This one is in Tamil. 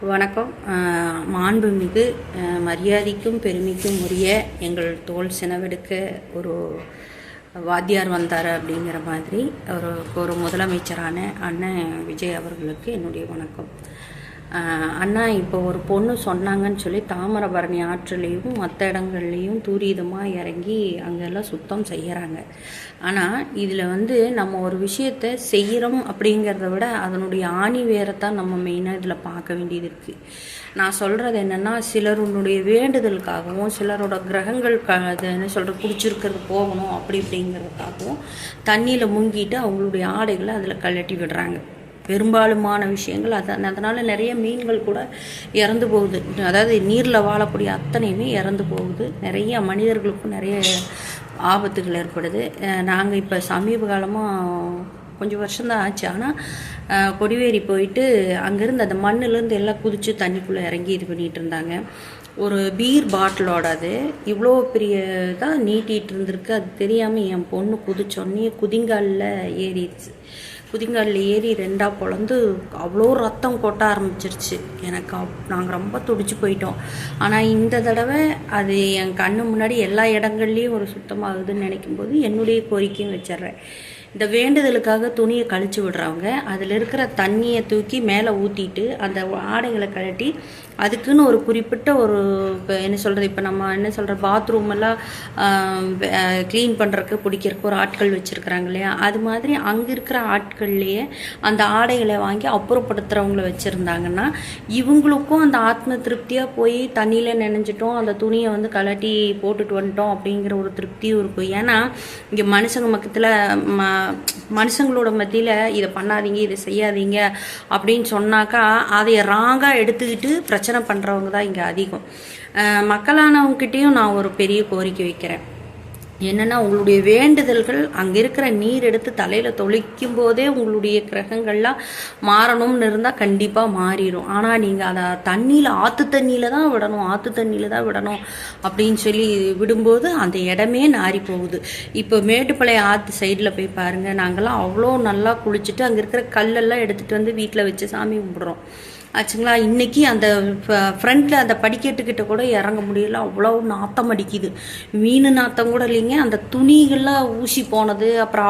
வணக்கம். மாண்புமிகு மரியாதைக்கும் பெருமைக்கும் உரிய எங்கள் தோல் சினவெடுக்க ஒரு வாத்தியார் வந்தார் அப்படிங்கிற மாதிரி ஒரு முதலமைச்சரான அண்ணன் விஜய் அவர்களுக்கு என்னுடைய வணக்கம். அண்ணா, இப்போ ஒரு பொண்ணு சொன்னாங்கன்னு சொல்லி தாமிரபரணி ஆற்றுலேயும் மற்ற இடங்கள்லேயும் தூரிதமாக இறங்கி அங்கெல்லாம் சுத்தம் செய்கிறாங்க. ஆனால் இதில் நம்ம ஒரு விஷயத்தை செய்கிறோம் அப்படிங்கிறத விட அதனுடைய ஆணி வேரைத்தான் நம்ம மெயினாக இதில் பார்க்க வேண்டியது இருக்குது. நான் சொல்கிறது என்னென்னா, சிலருடைய வேண்டுதலுக்காகவும் சிலரோட கிரகங்கள் அது என்ன சொல்கிறது பிடிச்சிருக்கிறது போகணும் அப்படிங்கிறதுக்காகவும் தண்ணியில் முங்கிட்டு அவங்களுடைய ஆடைகளை அதில் கழட்டி விடுறாங்க. பெரும்பாலுமான விஷயங்கள் அதனால் நிறைய மீன்கள் கூட இறந்து போகுது. அதாவது நீரில் வாழக்கூடிய அத்தனையுமே இறந்து போகுது. நிறைய மனிதர்களுக்கும் நிறைய ஆபத்துகள் ஏற்படுது. நாங்கள் இப்போ சமீப காலமாக கொஞ்சம் வருஷம்தான் ஆச்சு. ஆனால் கொடிவேரி போயிட்டு அங்கேருந்து அந்த மண்ணிலேருந்து எல்லாம் குதித்து தண்ணிக்குள்ளே இறங்கி இது பண்ணிகிட்டு இருந்தாங்க. ஒரு பீர் பாட்டிலோட அது இவ்வளோ பெரிய இதாக நீட்டிகிட்டு இருந்திருக்கு. அது தெரியாமல் என் பொண்ணு குதிச்சோன்னே குதிங்காலில் ஏறிடுச்சு. குதிங்காலில் ஏறி ரெண்டாக பொழந்து அவ்வளோ ரத்தம் கொட்ட ஆரம்பிச்சிருச்சு. நாங்கள் ரொம்ப துடிச்சு போயிட்டோம். ஆனால் இந்த தடவை அது என் கண்ணு முன்னாடி எல்லா இடங்கள்லேயும் ஒரு சுத்தமாகுதுன்னு நினைக்கும்போது என்னுடைய கோரிக்கையும் வச்சிட்றேன். இந்த வேண்டுதலுக்காக துணியை கழிச்சு விடுறவங்க அதில் இருக்கிற தண்ணியை தூக்கி மேலே ஊற்றிட்டு அந்த ஆடைகளை கழட்டி அதுக்குன்னு ஒரு குறிப்பிட்ட ஒரு இப்போ என்ன சொல்கிறது, இப்போ நம்ம என்ன சொல்கிற பாத்ரூம் எல்லாம் க்ளீன் பண்ணுறதுக்கு பிடிக்கிறதுக்கு ஒரு ஆட்கள் வச்சுருக்குறாங்க இல்லையா, அது மாதிரி அங்கே இருக்கிற ஆட்கள்லேயே அந்த ஆடைகளை வாங்கி அப்புறப்படுத்துகிறவங்கள வச்சுருந்தாங்கன்னா இவங்களுக்கும் அந்த ஆத்ம திருப்தியாக போய் தண்ணியில் நினைஞ்சிட்டோம், அந்த துணியை கழட்டி போட்டுட்டு வந்துட்டோம் அப்படிங்கிற ஒரு திருப்தியும் இருக்கும். ஏன்னா இங்கே மனுஷங்களோட மத்தியில் இதை பண்ணாதீங்க இதை செய்யாதீங்க அப்படின்னு சொன்னாக்கா அதை ராங்காக எடுத்துக்கிட்டு பிரச்சனை பண்ணுறவங்க தான் இங்கே அதிகம். மக்களானவங்ககிட்டையும் நான் ஒரு பெரிய கோரிக்கை வைக்கிறேன். என்னென்னா, உங்களுடைய வேண்டுதல்கள் அங்கே இருக்கிற நீர் எடுத்து தலையில் தொளிக்கும் போதே உங்களுடைய கிரகங்கள்லாம் மாறணும்னு இருந்தால் கண்டிப்பாக மாறிடும். ஆனால் நீங்கள் அதை ஆற்று தண்ணியில் தான் விடணும் அப்படின்னு சொல்லி விடும்போது அந்த இடமே நாறி போகுது. இப்போ மேட்டுப்பாளையம் ஆற்று சைடில் போய் பாருங்கள். நாங்கள்லாம் அவ்வளோ நல்லா குளிச்சுட்டு அங்கே இருக்கிற கல்லெல்லாம் எடுத்துகிட்டு வந்து வீட்டில் வச்சு சாமி கும்பிட்றோம் ஆச்சுங்களா. இன்றைக்கி அந்த ஃப்ரண்ட்டில் அந்த படிக்கட்டுக்கிட்ட கூட இறங்க முடியல, அவ்வளோ நாத்தம் அடிக்குது. மீன் நாத்தம் கூட இல்லைங்க, அந்த துணிகள்லாம் ஊசி போனது. அப்புறம்